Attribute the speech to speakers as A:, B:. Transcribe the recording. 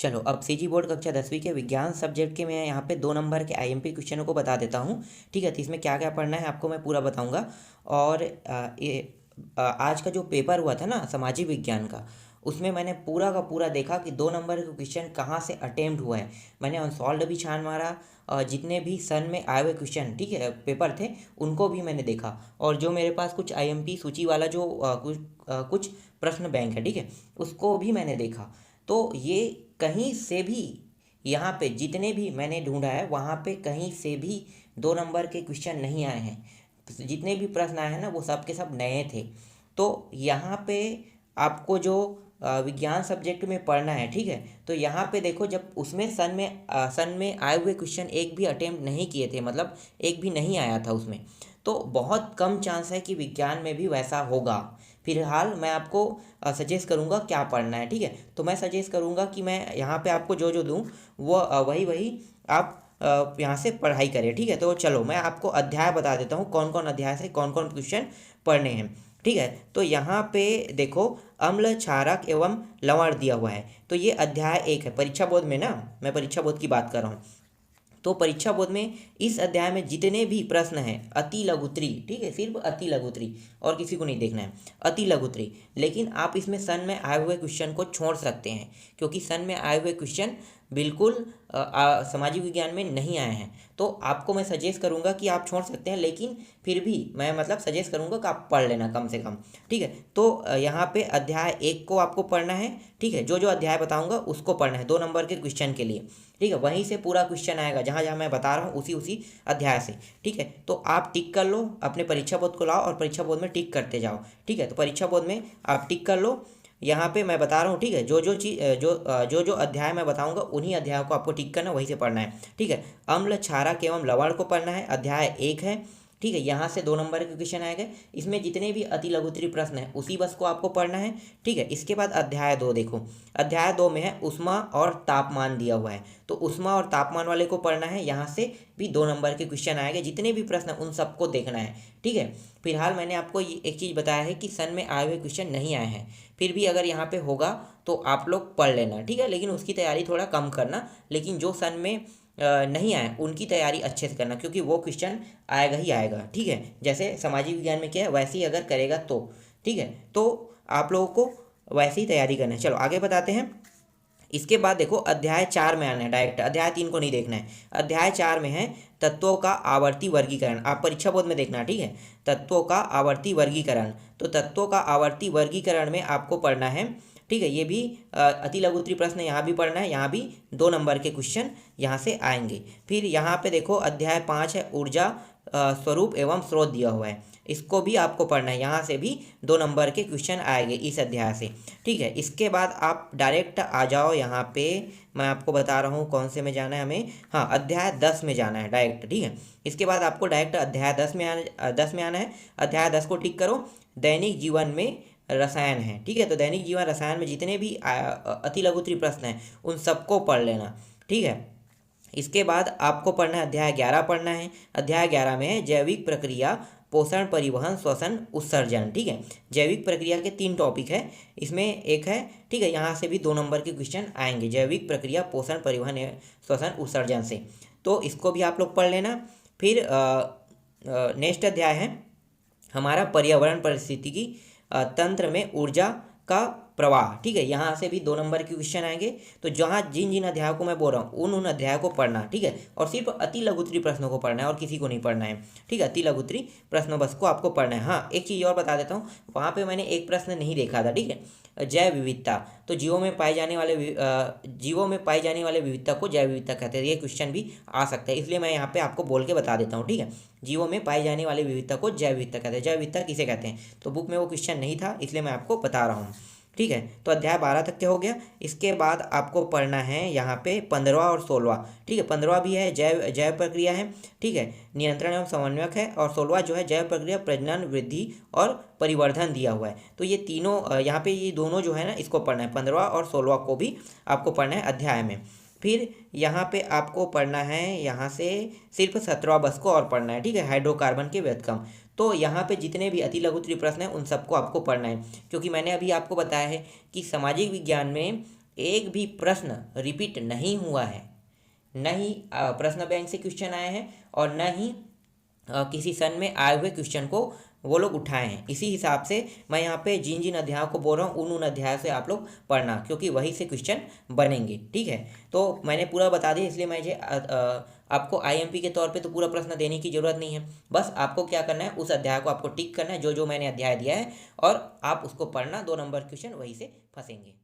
A: चलो अब CG board कक्षा 10वीं के विज्ञान सब्जेक्ट के मैं यहाँ पे 2 नंबर के आईएमपी क्वेश्चनों को बता देता हूँ। ठीक है, तो इसमें क्या क्या पढ़ना है आपको मैं पूरा बताऊँगा। और आज का जो पेपर हुआ था ना सामाजिक विज्ञान का, उसमें मैंने पूरा का पूरा देखा कि 2 नंबर के क्वेश्चन कहाँ से अटेम्प्ट हुआ है। मैंने अनसॉल्व भी छान मारा, जितने भी सन में आए हुए क्वेश्चन ठीक है पेपर थे उनको भी मैंने देखा। और जो मेरे पास कुछ आईएमपी सूची वाला जो कुछ प्रश्न बैंक है ठीक है, उसको भी मैंने देखा। तो ये कहीं से भी यहाँ पे जितने भी मैंने ढूंढा है वहाँ पे कहीं से भी 2 नंबर के क्वेश्चन नहीं आए हैं। जितने भी प्रश्न आए हैं ना वो सब के सब नए थे। तो यहाँ पे आपको जो विज्ञान सब्जेक्ट में पढ़ना है ठीक है, तो यहाँ पे देखो जब उसमें सन में आए हुए क्वेश्चन एक भी अटेम्प्ट नहीं किए थे, मतलब एक भी नहीं आया था उसमें, तो बहुत कम चांस है कि विज्ञान में भी वैसा होगा। फिलहाल मैं आपको सजेस्ट करूँगा क्या पढ़ना है ठीक है। तो मैं सजेस्ट करूँगा कि मैं यहाँ पे आपको जो जो दूँ वो वही वही आप यहाँ से पढ़ाई करें ठीक है। तो चलो मैं आपको अध्याय बता देता हूँ कौन कौन अध्याय से कौन कौन क्वेश्चन पढ़ने हैं ठीक है। तो यहाँ पे देखो अम्ल क्षारक एवं लवण दिया हुआ है, तो ये अध्याय 1 है। परीक्षा बोर्ड में ना, मैं परीक्षा बोर्ड की बात कर रहा हूँ, तो परीक्षा बोर्ड में इस अध्याय में जितने भी प्रश्न हैं अति लघुत्री ठीक है, सिर्फ अति लघुत्री और किसी को नहीं देखना है, अति लघुत्री। लेकिन आप इसमें सन में आए हुए क्वेश्चन को छोड़ सकते हैं क्योंकि सन में आए हुए क्वेश्चन बिल्कुल सामाजिक विज्ञान में नहीं आए हैं। तो आपको मैं सजेस्ट करूंगा कि आप छोड़ सकते हैं, लेकिन फिर भी मैं मतलब सजेस्ट करूंगा कि आप पढ़ लेना कम से कम ठीक है। तो यहाँ पे अध्याय 1 को आपको पढ़ना है ठीक है, जो जो अध्याय बताऊंगा उसको पढ़ना है 2 नंबर के क्वेश्चन के लिए ठीक है। वहीं से पूरा क्वेश्चन आएगा जहाँ जहाँ मैं बता रहा हूँ उसी उसी अध्याय से ठीक है। तो आप टिक कर लो, अपने परीक्षा बोर्ड को लाओ और परीक्षा बोर्ड में टिक करते जाओ ठीक है। तो परीक्षा बोर्ड में आप टिक कर लो, यहाँ पे मैं बता रहा हूँ ठीक है, जो जो चीज जो जो अध्याय मैं बताऊंगा उन्हीं अध्यायों को आपको टिक करना, वहीं से पढ़ना है ठीक है। अम्ल क्षारक एवं लवण को पढ़ना है, अध्याय 1 है ठीक है। यहाँ से 2 नंबर के क्वेश्चन आएंगे, इसमें जितने भी अति लघुत्री प्रश्न है उसी बस को आपको पढ़ना है ठीक है। इसके बाद अध्याय 2 देखो, अध्याय 2 में है ऊष्मा और तापमान दिया हुआ है, तो ऊष्मा और तापमान वाले को पढ़ना है। यहाँ से भी 2 नंबर के क्वेश्चन आएंगे, जितने भी प्रश्न उन सबको देखना है ठीक है। फिलहाल मैंने आपको ये एक चीज़ बताया है कि सन में आए हुए क्वेश्चन नहीं आए हैं, फिर भी अगर यहाँ पे होगा तो आप लोग पढ़ लेना ठीक है, लेकिन उसकी तैयारी थोड़ा कम करना। लेकिन जो सन में नहीं आए उनकी तैयारी अच्छे से करना, क्योंकि वो क्वेश्चन आएगा ही आएगा ठीक है। जैसे सामाजिक विज्ञान में क्या है वैसे ही अगर करेगा तो ठीक है, तो आप लोगों को वैसे ही तैयारी करना है। चलो आगे बताते हैं। इसके बाद देखो अध्याय 4 में आना है डायरेक्ट, अध्याय 3 को नहीं देखना है। अध्याय 4 में है तत्वों का आवर्ती वर्गीकरण, आप परीक्षा बोर्ड में देखना ठीक है, तत्वों का आवर्ती वर्गीकरण। तो तत्वों का आवर्ती वर्गीकरण में आपको पढ़ना है ठीक है। ये भी अति लघुत्री प्रश्न यहाँ भी पढ़ना है, यहाँ भी 2 नंबर के क्वेश्चन यहाँ से आएंगे। फिर यहाँ पे देखो अध्याय 5 है ऊर्जा स्वरूप एवं स्रोत दिया हुआ है, इसको भी आपको पढ़ना है, यहाँ से भी 2 नंबर के क्वेश्चन आएंगे इस अध्याय से ठीक है। इसके बाद आप डायरेक्ट आ जाओ यहाँ पे, मैं आपको बता रहा हूँ कौन से में जाना है हमें, हाँ अध्याय 10 में जाना है डायरेक्ट ठीक है। इसके बाद आपको डायरेक्ट अध्याय 10 में आना है। अध्याय 10 को टिक करो, दैनिक जीवन में रसायन है ठीक है। तो दैनिक जीवन रसायन में जितने भी अति लघुत्री प्रश्न हैं उन सबको पढ़ लेना ठीक है। इसके बाद आपको पढ़ना है अध्याय 11 पढ़ना है। अध्याय 11 में है जैविक प्रक्रिया पोषण परिवहन श्वसन उत्सर्जन ठीक है। जैविक प्रक्रिया के 3 टॉपिक है, इसमें एक है ठीक है, यहाँ से भी 2 नंबर के क्वेश्चन आएंगे जैविक प्रक्रिया पोषण परिवहन श्वसन उत्सर्जन से, तो इसको भी आप लोग पढ़ लेना। फिर नेक्स्ट अध्याय है हमारा पर्यावरण पारिस्थितिकी तंत्र में ऊर्जा का प्रवाह ठीक है। यहाँ से भी 2 नंबर के क्वेश्चन आएंगे। तो जहाँ जिन जिन अध्यायों को मैं बोल रहा हूँ उन अध्यायों को पढ़ना ठीक है, और सिर्फ अति लघुत्री प्रश्नों को पढ़ना है और किसी को नहीं पढ़ना है ठीक है। अति लघुत्री प्रश्नों बस को आपको पढ़ना है। हाँ एक चीज़ और बता देता हूँ, वहाँ पे मैंने एक प्रश्न नहीं देखा था ठीक है, जैव विविधता। तो जीवों में पाए जाने वाले विविधता को जैव विविधता कहते हैं, ये क्वेश्चन भी आ सकता है, इसलिए मैं यहाँ पे आपको बोल के बता देता हूँ ठीक है। जीवों में पाई जाने वाली विविधता को जैव विविधता कहते हैं। जैव विविधता किसे कहते हैं, तो बुक में वो क्वेश्चन नहीं था इसलिए मैं आपको बता रहा हूँ ठीक है। तो अध्याय 12 तक के हो गया। इसके बाद आपको पढ़ना है यहाँ पे 15वां और 16वां ठीक है। 15वां भी है जैव जैव प्रक्रिया है ठीक है, नियंत्रण एवं समन्वयक है, और 16वां जो है जैव प्रक्रिया प्रजनन वृद्धि और परिवर्धन दिया हुआ है। तो ये तीनों यहाँ पे ये दोनों जो है ना इसको पढ़ना है, 15वां और 16वां को भी आपको पढ़ना है अध्याय में। फिर यहाँ पे आपको पढ़ना है यहाँ से सिर्फ 17वां बस को और पढ़ना है ठीक है, हाइड्रोकार्बन के व्युत्क्रम। तो यहाँ पे जितने भी अति लघुत्री प्रश्न हैं उन सबको आपको पढ़ना है, क्योंकि मैंने अभी आपको बताया है कि सामाजिक विज्ञान में एक भी प्रश्न रिपीट नहीं हुआ है, न ही प्रश्न बैंक से क्वेश्चन आए हैं और न ही किसी सन में आए हुए क्वेश्चन को वो लोग उठाए हैं। इसी हिसाब से मैं यहाँ पे जिन जिन अध्यायों को बोल रहा हूँ उन उन अध्यायों से आप लोग पढ़ना, क्योंकि वही से क्वेश्चन बनेंगे। ठीक है, तो मैंने पूरा बता दिया, इसलिए मुझे आपको आईएमपी के तौर पे तो पूरा प्रश्न देने की ज़रूरत नहीं है। बस आपको क्या करना है, उस अध्याय को आपको टिक करना है जो जो मैंने अध्याय दिया है, और आप उसको पढ़ना, 2 नंबर क्वेश्चन वही से फंसेंगे।